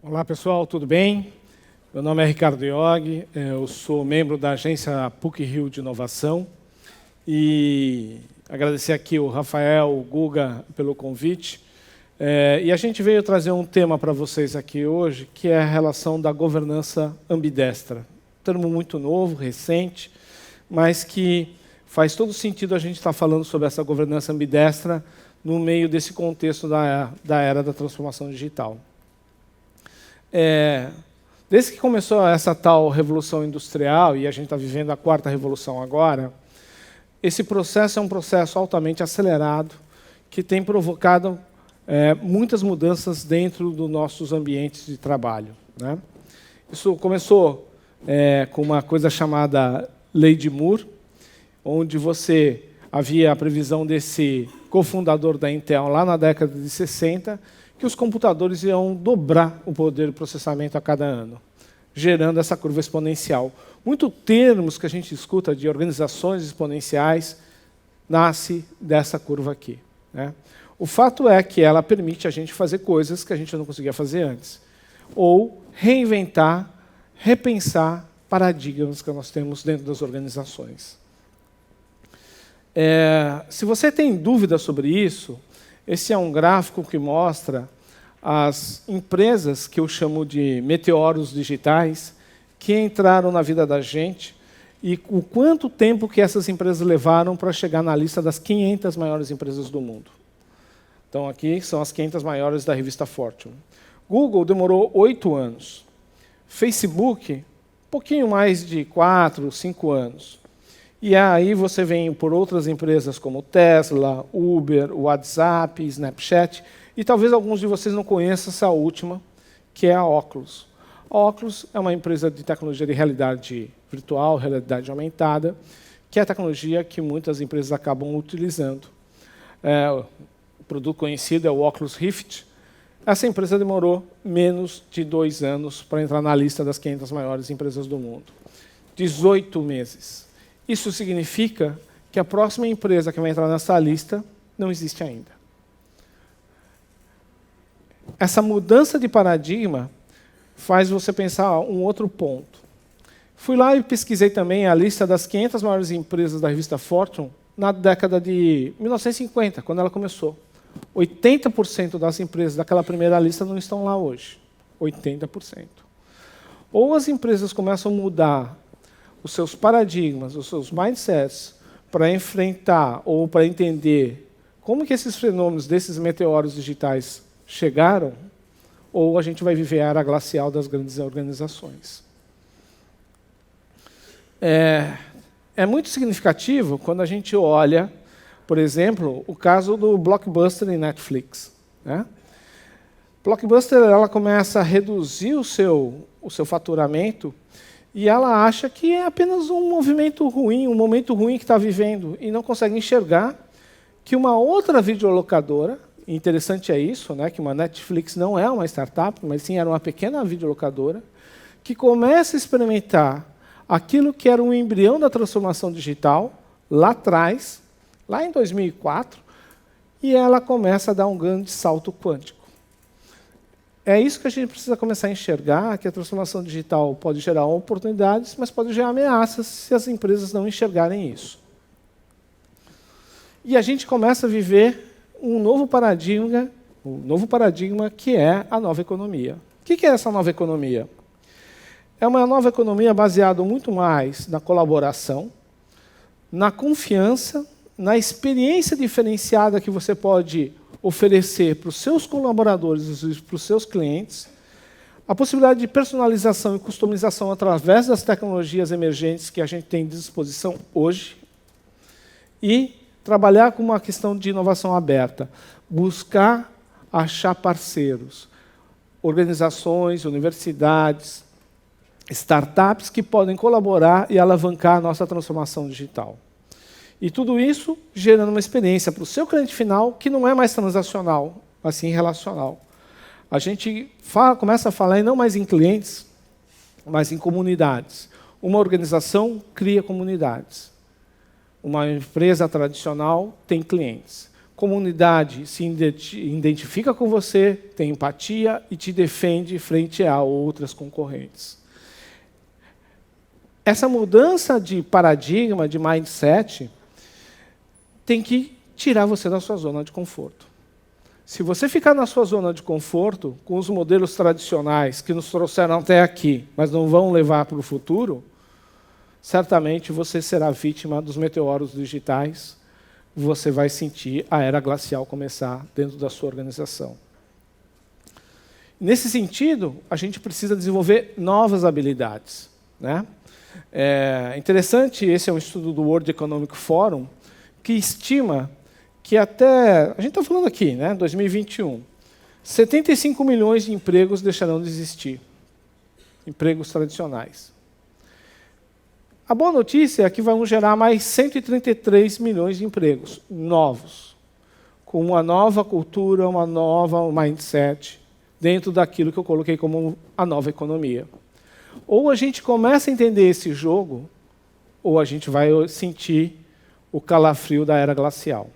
Olá pessoal, tudo bem? Meu nome é Ricardo Iog, eu sou membro da agência PUC-Rio de Inovação e agradecer aqui o Rafael, o Guga pelo convite. E a gente veio trazer um tema para vocês aqui hoje, que é a relação da governança ambidestra. Um termo muito novo, recente, mas que faz todo sentido a gente estar falando sobre essa governança ambidestra no meio desse contexto da era da transformação digital. Desde que começou essa tal revolução industrial, e a gente está vivendo a quarta revolução agora, esse processo é um processo altamente acelerado, que tem provocado muitas mudanças dentro dos nossos ambientes de trabalho, né? Isso começou com uma coisa chamada Lei de Moore, onde havia a previsão desse cofundador da Intel lá na década de 60, que os computadores iam dobrar o poder de processamento a cada ano, gerando essa curva exponencial. Muitos termos que a gente escuta de organizações exponenciais nasce dessa curva aqui, né? O fato é que ela permite a gente fazer coisas que a gente não conseguia fazer antes, ou reinventar, repensar paradigmas que nós temos dentro das organizações. Se você tem dúvida sobre isso, esse é um gráfico que mostra as empresas que eu chamo de meteoros digitais que entraram na vida da gente e o quanto tempo que essas empresas levaram para chegar na lista das 500 maiores empresas do mundo. Então, aqui são as 500 maiores da revista Fortune. Google demorou 8 anos. Facebook, um pouquinho mais de 4, 5 anos. E aí você vem por outras empresas como Tesla, Uber, WhatsApp, Snapchat, e talvez alguns de vocês não conheçam essa última, que é a Oculus. A Oculus é uma empresa de tecnologia de realidade virtual, realidade aumentada, que é a tecnologia que muitas empresas acabam utilizando. O produto conhecido é o Oculus Rift. Essa empresa demorou menos de 2 anos para entrar na lista das 500 maiores empresas do mundo. 18 meses. Isso significa que a próxima empresa que vai entrar nessa lista não existe ainda. Essa mudança de paradigma faz você pensar um outro ponto. Fui lá e pesquisei também a lista das 500 maiores empresas da revista Fortune na década de 1950, quando ela começou. 80% das empresas daquela primeira lista não estão lá hoje. 80%. Ou as empresas começam a mudar os seus paradigmas, os seus mindsets, para enfrentar ou para entender como que esses fenômenos desses meteoros digitais chegaram, ou a gente vai viver a era glacial das grandes organizações. É muito significativo quando a gente olha, por exemplo, o caso do Blockbuster e Netflix, né? Blockbuster ela começa a reduzir o seu faturamento e ela acha que é apenas um movimento ruim, um momento ruim que está vivendo, e não consegue enxergar que uma outra videolocadora, interessante é isso, né, que uma Netflix não é uma startup, mas sim era uma pequena videolocadora, que começa a experimentar aquilo que era um embrião da transformação digital, lá atrás, lá em 2004, e ela começa a dar um grande salto quântico. É isso que a gente precisa começar a enxergar, que a transformação digital pode gerar oportunidades, mas pode gerar ameaças se as empresas não enxergarem isso. E a gente começa a viver um novo paradigma que é a nova economia. O que é essa nova economia? É uma nova economia baseada muito mais na colaboração, na confiança, na experiência diferenciada que você pode oferecer para os seus colaboradores e para os seus clientes, a possibilidade de personalização e customização através das tecnologias emergentes que a gente tem à disposição hoje, e trabalhar com uma questão de inovação aberta, buscar achar parceiros, organizações, universidades, startups que podem colaborar e alavancar a nossa transformação digital. E tudo isso gerando uma experiência para o seu cliente final que não é mais transacional, mas sim relacional. A gente começa a falar não mais em clientes, mas em comunidades. Uma organização cria comunidades. Uma empresa tradicional tem clientes. comunidade se identifica com você, tem empatia e te defende frente a outras concorrentes. Essa mudança de paradigma, de mindset, tem que tirar você da sua zona de conforto. Se você ficar na sua zona de conforto, com os modelos tradicionais que nos trouxeram até aqui, mas não vão levar para o futuro, certamente você será vítima dos meteoros digitais, você vai sentir a era glacial começar dentro da sua organização. Nesse sentido, a gente precisa desenvolver novas habilidades, né? É interessante, esse é um estudo do World Economic Forum, que estima que até, a gente está falando aqui, né, 2021, 75 milhões de empregos deixarão de existir, empregos tradicionais. A boa notícia é que vão gerar mais 133 milhões de empregos novos, com uma nova cultura, uma nova mindset, dentro daquilo que eu coloquei como a nova economia. Ou a gente começa a entender esse jogo, ou a gente vai sentir o calafrio da era glacial.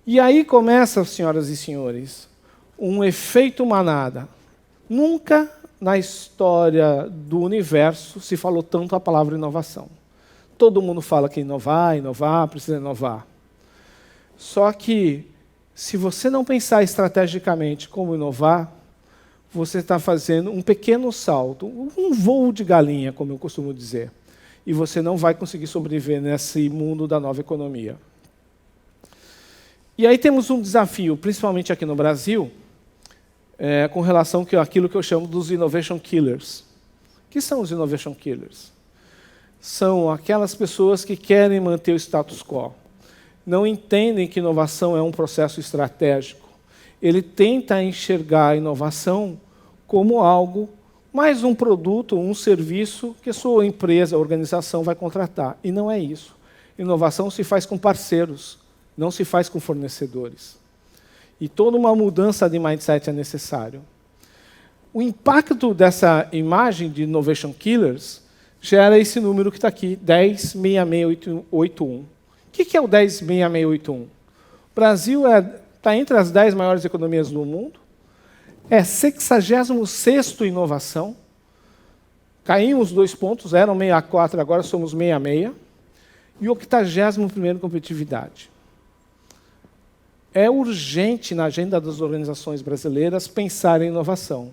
E aí começa, senhoras e senhores, um efeito manada. Nunca na história do universo se falou tanto a palavra inovação. Todo mundo fala que inovar, precisa inovar. Só que, se você não pensar estrategicamente como inovar, você está fazendo um pequeno salto, um voo de galinha, como eu costumo dizer. E você não vai conseguir sobreviver nesse mundo da nova economia. E aí temos um desafio, principalmente aqui no Brasil, com relação àquilo que eu chamo dos innovation killers. O que são os innovation killers? São aquelas pessoas que querem manter o status quo. Não entendem que inovação é um processo estratégico. Ele tenta enxergar a inovação como algo, mais um produto, um serviço que a sua empresa, a organização vai contratar. E não é isso. Inovação se faz com parceiros, não se faz com fornecedores. E toda uma mudança de mindset é necessário. O impacto dessa imagem de Innovation Killers gera esse número que está aqui, 106681. O que é o 106681? O Brasil está entre as 10 maiores economias do mundo, é 66º em inovação, caímos 2 pontos, eram 64, agora somos 66, e o 81º em competitividade. É urgente na agenda das organizações brasileiras pensar em inovação,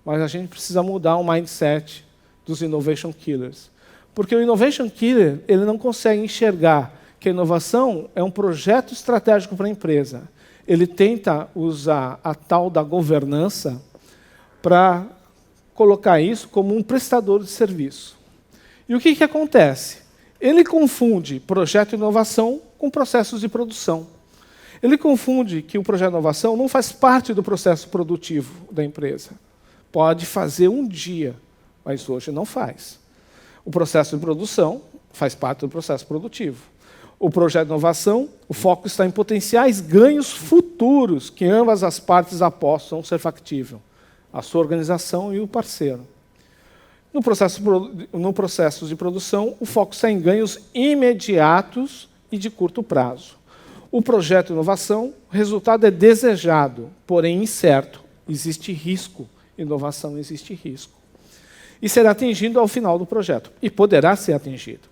mas a gente precisa mudar o mindset dos innovation killers. Porque o innovation killer ele não consegue enxergar que a inovação é um projeto estratégico para a empresa. Ele tenta usar a tal da governança para colocar isso como um prestador de serviço. E o que acontece? Ele confunde projeto de inovação com processos de produção. Ele confunde que o projeto de inovação não faz parte do processo produtivo da empresa. Pode fazer um dia, mas hoje não faz. O processo de produção faz parte do processo produtivo. O projeto de inovação, o foco está em potenciais ganhos futuros que ambas as partes apostam ser factível, a sua organização e o parceiro. No processo de produção, o foco está em ganhos imediatos e de curto prazo. O projeto de inovação, o resultado é desejado, porém incerto. Existe risco. Inovação existe risco. E será atingido ao final do projeto. E poderá ser atingido.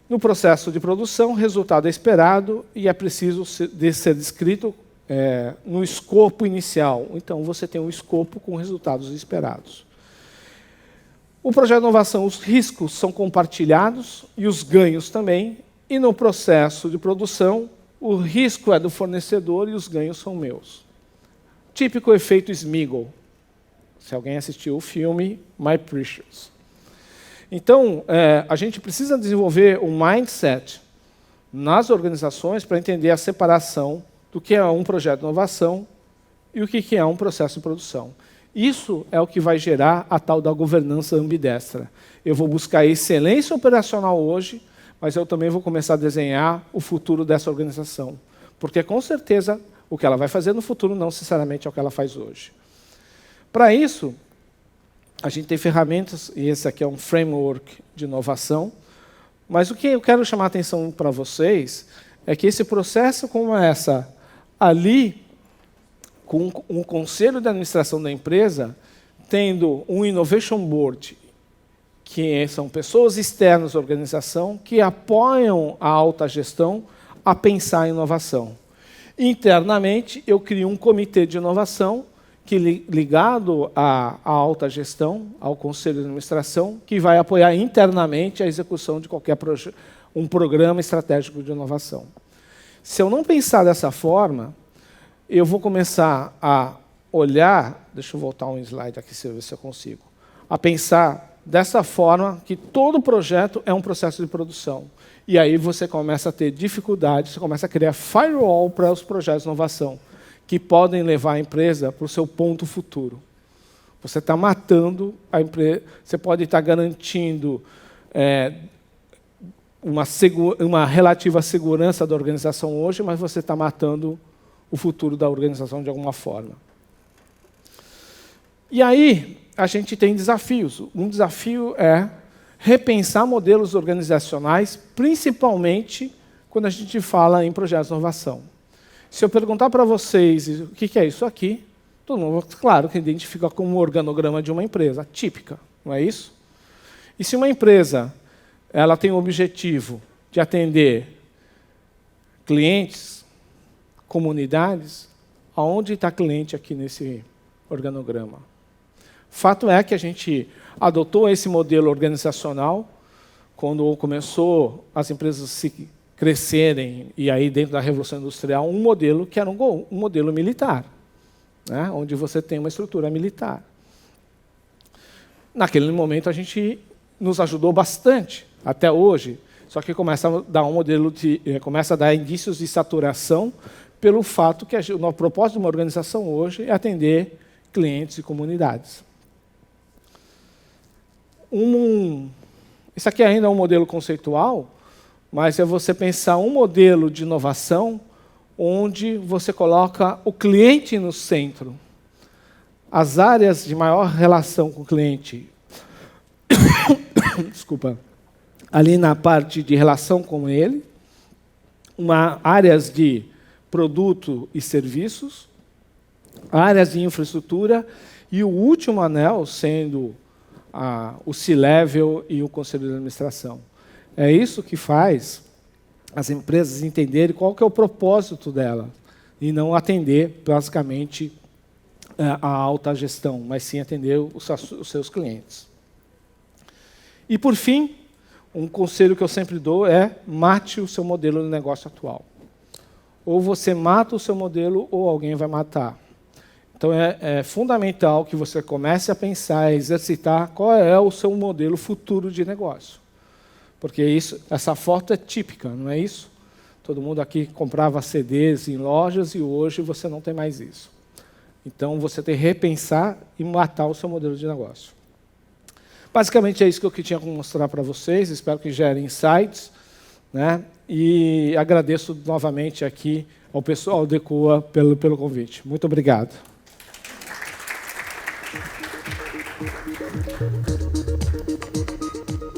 No processo de produção, o resultado é esperado e é preciso ser descrito no escopo inicial. Então, você tem um escopo com resultados esperados. O projeto de inovação, os riscos são compartilhados e os ganhos também. E no processo de produção, o risco é do fornecedor e os ganhos são meus. Típico efeito Smigel. Se alguém assistiu o filme My Precious. Então, a gente precisa desenvolver um mindset nas organizações para entender a separação do que é um projeto de inovação e o que é um processo de produção. Isso é o que vai gerar a tal da governança ambidestra. Eu vou buscar excelência operacional hoje, mas eu também vou começar a desenhar o futuro dessa organização. Porque, com certeza, o que ela vai fazer no futuro não necessariamente é o que ela faz hoje. Para isso, a gente tem ferramentas, e esse aqui é um framework de inovação, Mas o que eu quero chamar a atenção para vocês é que esse processo começa ali com um conselho de administração da empresa, tendo um Innovation Board, que são pessoas externas à organização que apoiam a alta gestão a pensar em inovação. Internamente, eu crio um comitê de inovação que, ligado à alta gestão, ao conselho de administração, que vai apoiar internamente a execução de qualquer um programa estratégico de inovação. Se eu não pensar dessa forma, eu vou começar a olhar, deixa eu voltar um slide aqui, se eu consigo, a pensar dessa forma que todo projeto é um processo de produção. E aí você começa a ter dificuldades, você começa a criar firewall para os projetos de inovação, que podem levar a empresa para o seu ponto futuro. Você está matando a empresa, você pode estar garantindo uma relativa segurança da organização hoje, mas você está matando o futuro da organização de alguma forma. E aí, a gente tem desafios. Um desafio é repensar modelos organizacionais, principalmente quando a gente fala em projetos de inovação. Se eu perguntar para vocês o que é isso aqui, todo mundo, claro, que identifica como um organograma de uma empresa, típica, não é isso? E se uma empresa ela tem o objetivo de atender clientes, comunidades, aonde está cliente aqui nesse organograma? Fato é que a gente adotou esse modelo organizacional quando começou as empresas se crescerem, e aí dentro da Revolução Industrial, um modelo que era um modelo militar, né, onde você tem uma estrutura militar. Naquele momento, a gente nos ajudou bastante, até hoje, só que começa a dar começa a dar indícios de saturação pelo fato que o propósito de uma organização hoje é atender clientes e comunidades. Isso aqui ainda é um modelo conceitual, mas é você pensar um modelo de inovação onde você coloca o cliente no centro. As áreas de maior relação com o cliente, desculpa, ali na parte de relação com ele, áreas de produto e serviços, áreas de infraestrutura, e o último anel sendo o C-Level e o Conselho de Administração. É isso que faz as empresas entenderem qual que é o propósito dela, e não atender, basicamente, a alta gestão, mas sim atender os seus clientes. E, por fim, um conselho que eu sempre dou é mate o seu modelo de negócio atual. Ou você mata o seu modelo, ou alguém vai matar. Então, é fundamental que você comece a pensar, a exercitar qual é o seu modelo futuro de negócio. Porque essa foto é típica, não é isso? Todo mundo aqui comprava CDs em lojas e hoje você não tem mais isso. Então, você tem que repensar e matar o seu modelo de negócio. Basicamente, é isso que eu tinha que mostrar para vocês. Espero que gerem insights, né? E agradeço novamente aqui ao pessoal do ECOA pelo convite. Muito obrigado.